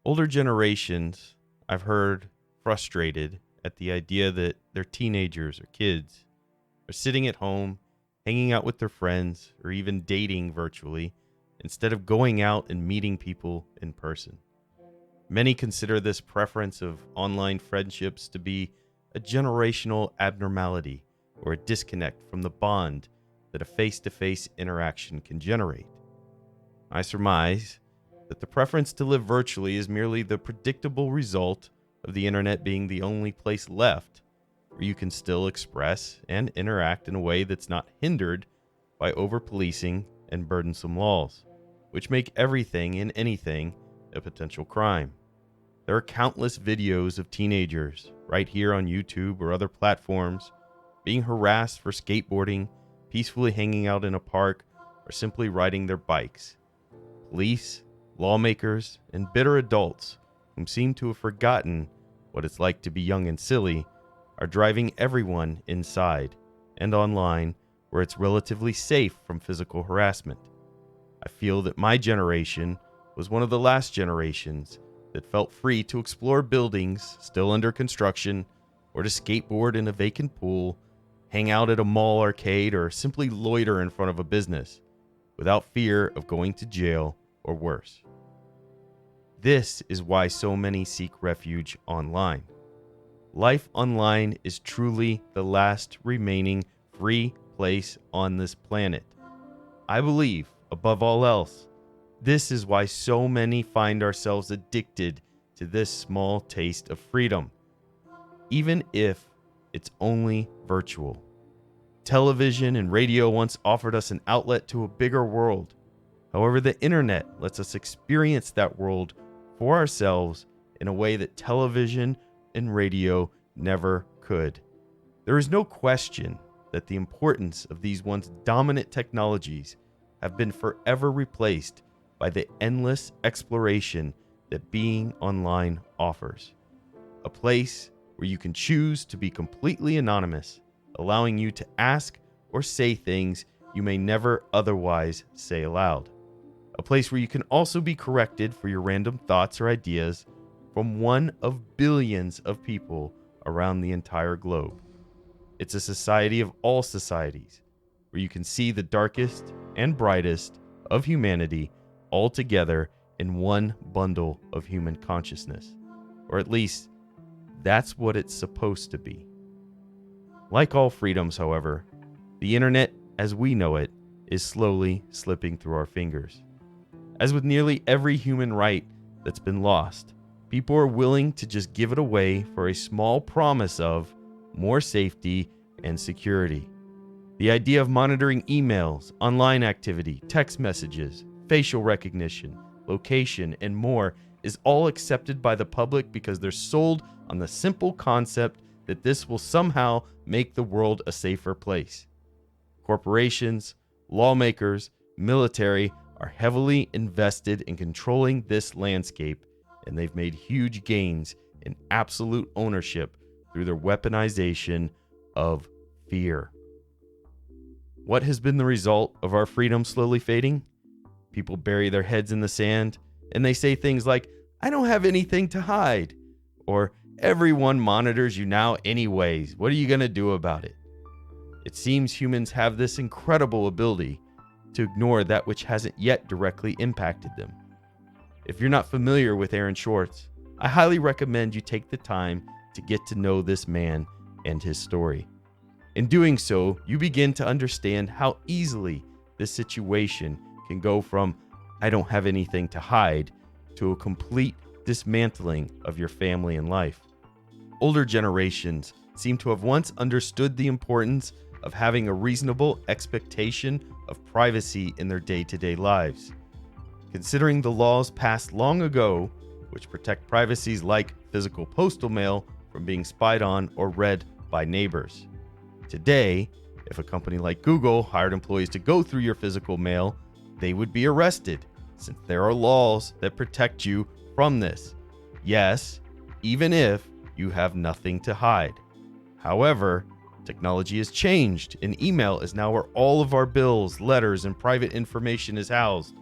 Older generations, I've heard, frustrated at the idea that their teenagers or kids are sitting at home, hanging out with their friends, or even dating virtually, instead of going out and meeting people in person. Many consider this preference of online friendships to be a generational abnormality or a disconnect from the bond that a face-to-face interaction can generate. I surmise that the preference to live virtually is merely the predictable result of the internet being the only place left where you can still express and interact in a way that's not hindered by over-policing and burdensome laws, which make everything and anything a potential crime. There are countless videos of teenagers, right here on YouTube or other platforms, being harassed for skateboarding, peacefully hanging out in a park, or simply riding their bikes. Police, lawmakers, and bitter adults whom seem to have forgotten what it's like to be young and silly are driving everyone inside and online where it's relatively safe from physical harassment. I feel that my generation was one of the last generations that felt free to explore buildings still under construction, or to skateboard in a vacant pool, hang out at a mall arcade, or simply loiter in front of a business without fear of going to jail or worse. This is why so many seek refuge online. Life online is truly the last remaining free place on this planet. I believe, above all else, this is why so many find ourselves addicted to this small taste of freedom, even if it's only virtual. Television and radio once offered us an outlet to a bigger world. However, the internet lets us experience that world for ourselves in a way that television and radio never could. There is no question that the importance of these once dominant technologies have been forever replaced by the endless exploration that being online offers. A place where you can choose to be completely anonymous, allowing you to ask or say things you may never otherwise say aloud. A place where you can also be corrected for your random thoughts or ideas from one of billions of people around the entire globe. It's a society of all societies, where you can see the darkest and brightest of humanity all together in one bundle of human consciousness. Or at least, that's what it's supposed to be. Like all freedoms, however, the internet as we know it is slowly slipping through our fingers. As with nearly every human right that's been lost, people are willing to just give it away for a small promise of more safety and security. The idea of monitoring emails, online activity, text messages, facial recognition, location, and more is all accepted by the public because they're sold on the simple concept that this will somehow make the world a safer place. Corporations, lawmakers, military are heavily invested in controlling this landscape, and they've made huge gains in absolute ownership through their weaponization of fear. What has been the result of our freedom slowly fading? People bury their heads in the sand, and they say things like, "I don't have anything to hide," or "Everyone monitors you now anyways. What are you going to do about it?" It seems humans have this incredible ability to ignore that which hasn't yet directly impacted them. If you're not familiar with Aaron Swartz, I highly recommend you take the time to get to know this man and his story. In doing so, you begin to understand how easily this situation can go from "I don't have anything to hide" to a complete dismantling of your family and life. Older generations seem to have once understood the importance of having a reasonable expectation of privacy in their day-to-day lives. Considering the laws passed long ago, which protect privacies like physical postal mail from being spied on or read by neighbors. Today, if a company like Google hired employees to go through your physical mail, they would be arrested, since there are laws that protect you from this. Yes, even if you have nothing to hide. However, technology has changed, and email is now where all of our bills, letters, and private information is housed,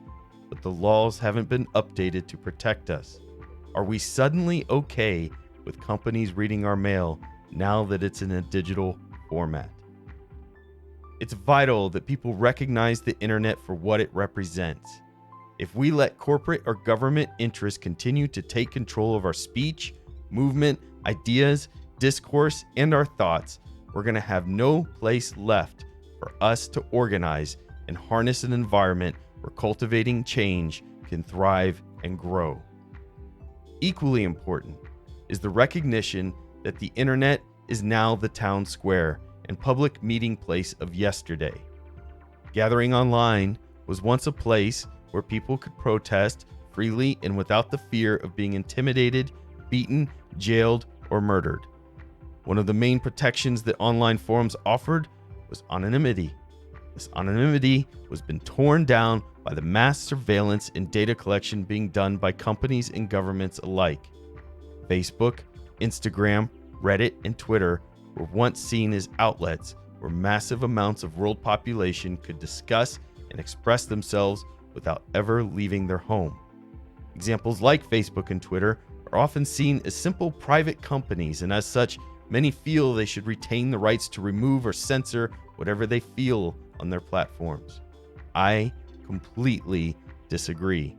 but the laws haven't been updated to protect us. Are we suddenly okay with companies reading our mail now that it's in a digital format? It's vital that people recognize the internet for what it represents. If we let corporate or government interests continue to take control of our speech, movement, ideas, discourse, and our thoughts, we're going to have no place left for us to organize and harness an environment where cultivating change can thrive and grow. Equally important is the recognition that the internet is now the town square and public meeting place of yesterday. Gathering online was once a place where people could protest freely and without the fear of being intimidated, beaten, jailed, or murdered. One of the main protections that online forums offered was anonymity. This anonymity has been torn down by the mass surveillance and data collection being done by companies and governments alike. Facebook, Instagram, Reddit, and Twitter were once seen as outlets where massive amounts of world population could discuss and express themselves without ever leaving their home. Examples like Facebook and Twitter are often seen as simple private companies, and as such, many feel they should retain the rights to remove or censor whatever they feel on their platforms. I completely disagree.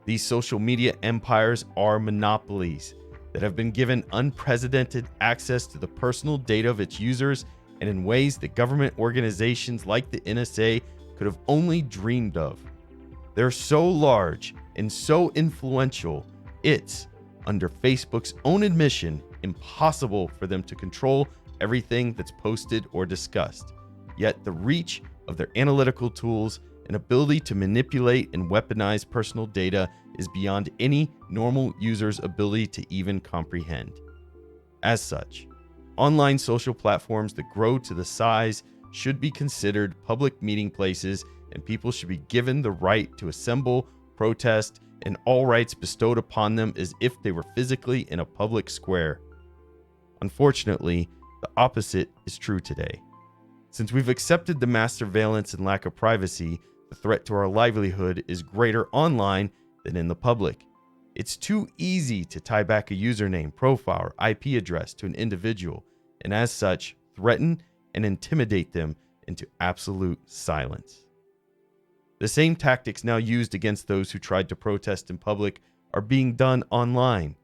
These social media empires are monopolies that have been given unprecedented access to the personal data of its users, and in ways that government organizations like the NSA could have only dreamed of. They're so large and so influential, it's, under Facebook's own admission, impossible for them to control everything that's posted or discussed. Yet the reach of their analytical tools and ability to manipulate and weaponize personal data is beyond any normal user's ability to even comprehend. As such, online social platforms that grow to the size should be considered public meeting places, and people should be given the right to assemble, protest, and all rights bestowed upon them as if they were physically in a public square. Unfortunately, the opposite is true today. Since we've accepted the mass surveillance and lack of privacy, the threat to our livelihood is greater online than in the public. It's too easy to tie back a username, profile, or IP address to an individual, and as such, threaten and intimidate them into absolute silence. The same tactics now used against those who tried to protest in public are being done online.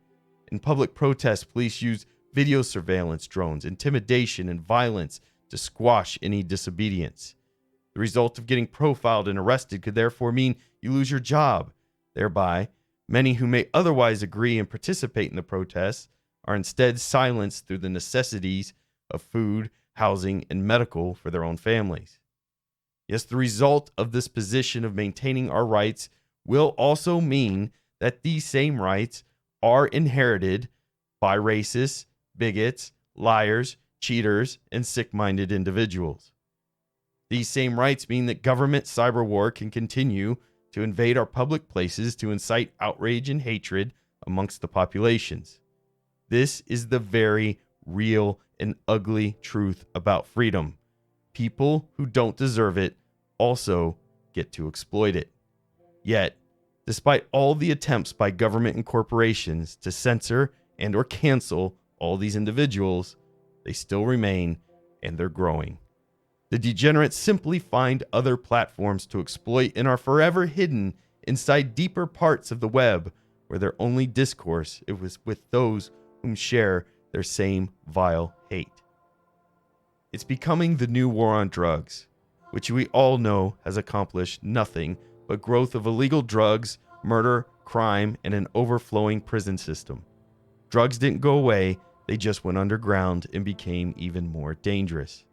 In public protests, police use video surveillance drones, intimidation, and violence to squash any disobedience. The result of getting profiled and arrested could therefore mean you lose your job. Thereby, many who may otherwise agree and participate in the protests are instead silenced through the necessities of food, housing, and medical for their own families. Yes, the result of this position of maintaining our rights will also mean that these same rights are inherited by racists, bigots, liars, cheaters, and sick-minded individuals. These same rights mean that government cyber war can continue to invade our public places to incite outrage and hatred amongst the populations. This is the very real and ugly truth about freedom. People who don't deserve it also get to exploit it. Yet, despite all the attempts by government and corporations to censor and or cancel all these individuals, they still remain, and they're growing. The degenerates simply find other platforms to exploit and are forever hidden inside deeper parts of the web, where their only discourse is with those whom share their same vile hate. It's becoming the new war on drugs, which we all know has accomplished nothing but growth of illegal drugs, murder, crime, and an overflowing prison system. Drugs didn't go away, they just went underground and became even more dangerous.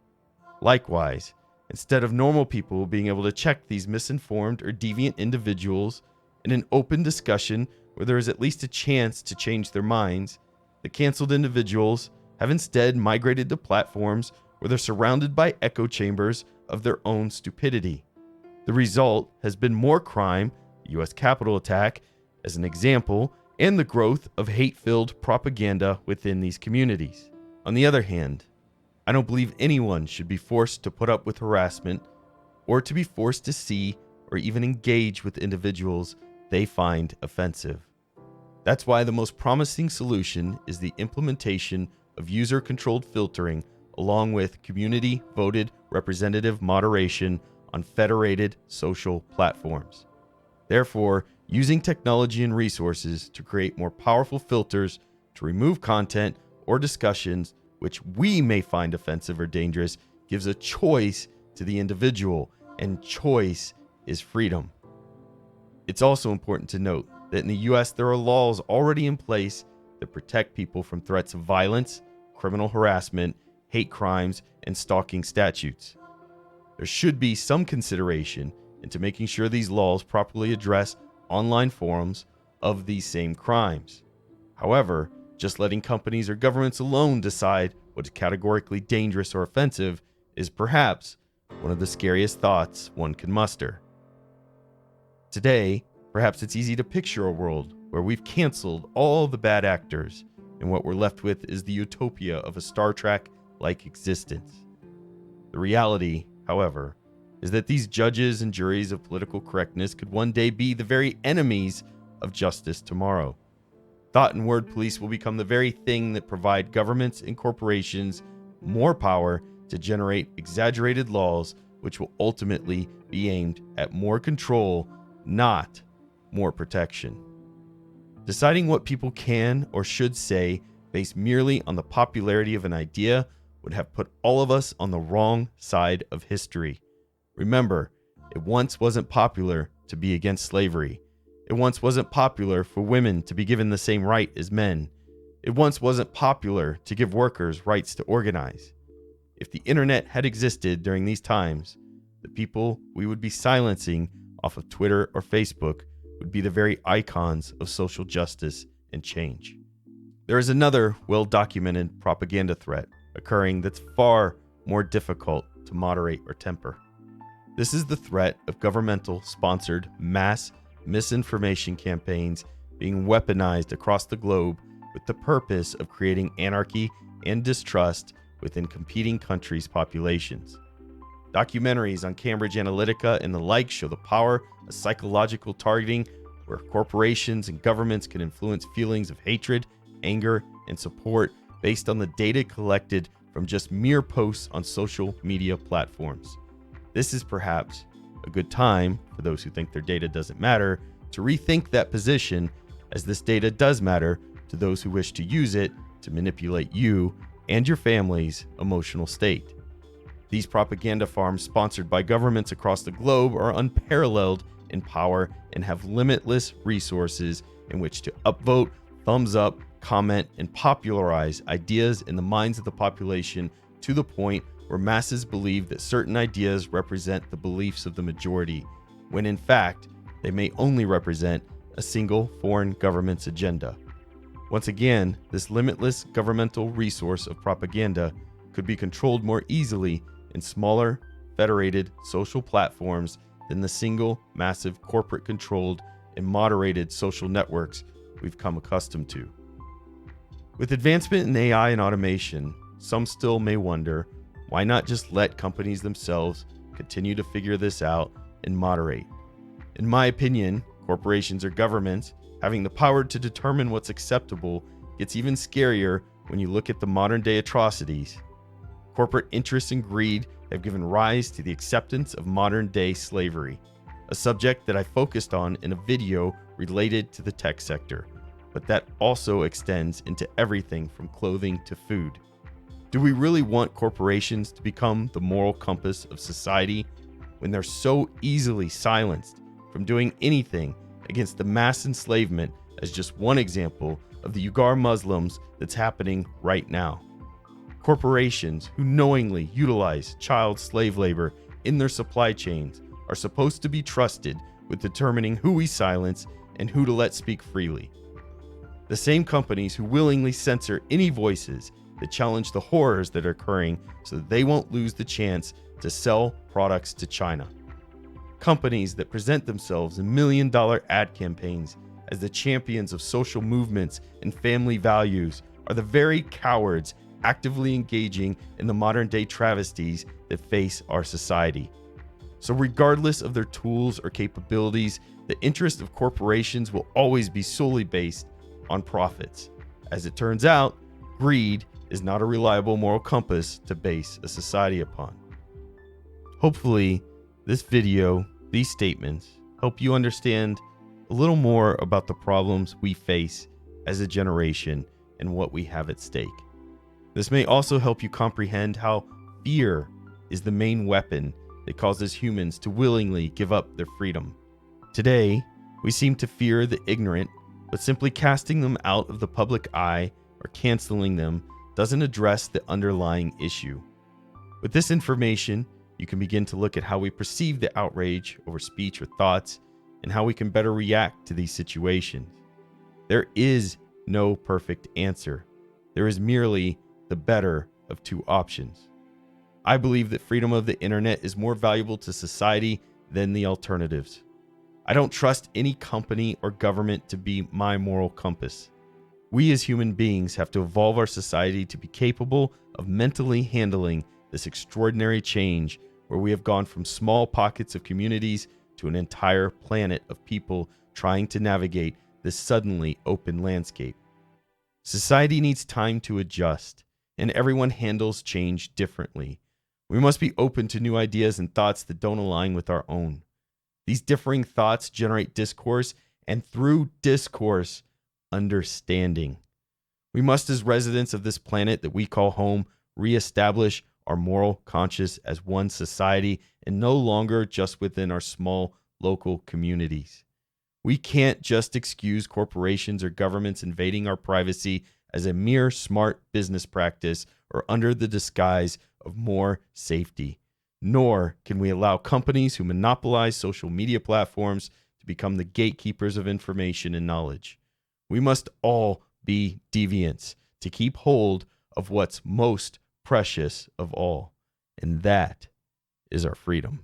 Likewise, instead of normal people being able to check these misinformed or deviant individuals in an open discussion where there is at least a chance to change their minds, the canceled individuals have instead migrated to platforms where they're surrounded by echo chambers of their own stupidity. The result has been more crime, the U.S. Capitol attack, as an example, and the growth of hate-filled propaganda within these communities. On the other hand, I don't believe anyone should be forced to put up with harassment or to be forced to see or even engage with individuals they find offensive. That's why the most promising solution is the implementation of user-controlled filtering along with community-voted representative moderation on federated social platforms. Therefore, using technology and resources to create more powerful filters to remove content or discussions which we may find offensive or dangerous gives a choice to the individual, and choice is freedom. It's also important to note that in the US there are laws already in place that protect people from threats of violence, criminal harassment, hate crimes, and stalking statutes. There should be some consideration into making sure these laws properly address online forms of these same crimes. However, just letting companies or governments alone decide what is categorically dangerous or offensive is perhaps one of the scariest thoughts one can muster. Today, perhaps it's easy to picture a world where we've canceled all the bad actors, and what we're left with is the utopia of a Star Trek-like existence. The reality, however, is that these judges and juries of political correctness could one day be the very enemies of justice tomorrow. Thought and word police will become the very thing that provide governments and corporations more power to generate exaggerated laws which will ultimately be aimed at more control, not more protection. Deciding what people can or should say based merely on the popularity of an idea would have put all of us on the wrong side of history. Remember, it once wasn't popular to be against slavery. It once wasn't popular for women to be given the same right as men. It once wasn't popular to give workers rights to organize. If the internet had existed during these times, the people we would be silencing off of Twitter or Facebook would be the very icons of social justice and change. There is another well-documented propaganda threat occurring that's far more difficult to moderate or temper. This is the threat of governmental-sponsored mass misinformation campaigns being weaponized across the globe with the purpose of creating anarchy and distrust within competing countries' populations. Documentaries on Cambridge Analytica and the like show the power of psychological targeting, where corporations and governments can influence feelings of hatred, anger, and support based on the data collected from just mere posts on social media platforms. This is perhaps a good time for those who think their data doesn't matter to rethink that position, as this data does matter to those who wish to use it to manipulate you and your family's emotional state. These propaganda farms sponsored by governments across the globe are unparalleled in power and have limitless resources in which to upvote, thumbs up, comment, and popularize ideas in the minds of the population to the point where masses believe that certain ideas represent the beliefs of the majority, when in fact, they may only represent a single foreign government's agenda. Once again, this limitless governmental resource of propaganda could be controlled more easily in smaller, federated social platforms than the single, massive, corporate-controlled and moderated social networks we've come accustomed to. With advancement in AI and automation, some still may wonder, why not just let companies themselves continue to figure this out and moderate? In my opinion, corporations or governments having the power to determine what's acceptable gets even scarier when you look at the modern-day atrocities. Corporate interests and greed have given rise to the acceptance of modern-day slavery, a subject that I focused on in a video related to the tech sector, but that also extends into everything from clothing to food. Do we really want corporations to become the moral compass of society when they're so easily silenced from doing anything against the mass enslavement as just one example of the Uyghur Muslims that's happening right now? Corporations who knowingly utilize child slave labor in their supply chains are supposed to be trusted with determining who we silence and who to let speak freely. The same companies who willingly censor any voices that challenge the horrors that are occurring so that they won't lose the chance to sell products to China. Companies that present themselves in million-dollar ad campaigns as the champions of social movements and family values are the very cowards actively engaging in the modern-day travesties that face our society. So regardless of their tools or capabilities, the interest of corporations will always be solely based on profits. As it turns out, greed is not a reliable moral compass to base a society upon. Hopefully, this video, these statements, help you understand a little more about the problems we face as a generation and what we have at stake. This may also help you comprehend how fear is the main weapon that causes humans to willingly give up their freedom. Today, we seem to fear the ignorant, but simply casting them out of the public eye or canceling them doesn't address the underlying issue. With this information, you can begin to look at how we perceive the outrage over speech or thoughts and how we can better react to these situations. There is no perfect answer. There is merely the better of two options. I believe that freedom of the internet is more valuable to society than the alternatives. I don't trust any company or government to be my moral compass. We as human beings have to evolve our society to be capable of mentally handling this extraordinary change where we have gone from small pockets of communities to an entire planet of people trying to navigate this suddenly open landscape. Society needs time to adjust, and everyone handles change differently. We must be open to new ideas and thoughts that don't align with our own. These differing thoughts generate discourse, and through discourse, understanding. We must, as residents of this planet that we call home, reestablish our moral conscience as one society and no longer just within our small local communities. We can't just excuse corporations or governments invading our privacy as a mere smart business practice or under the disguise of more safety. Nor can we allow companies who monopolize social media platforms to become the gatekeepers of information and knowledge. We must all be deviants to keep hold of what's most precious of all, and that is our freedom.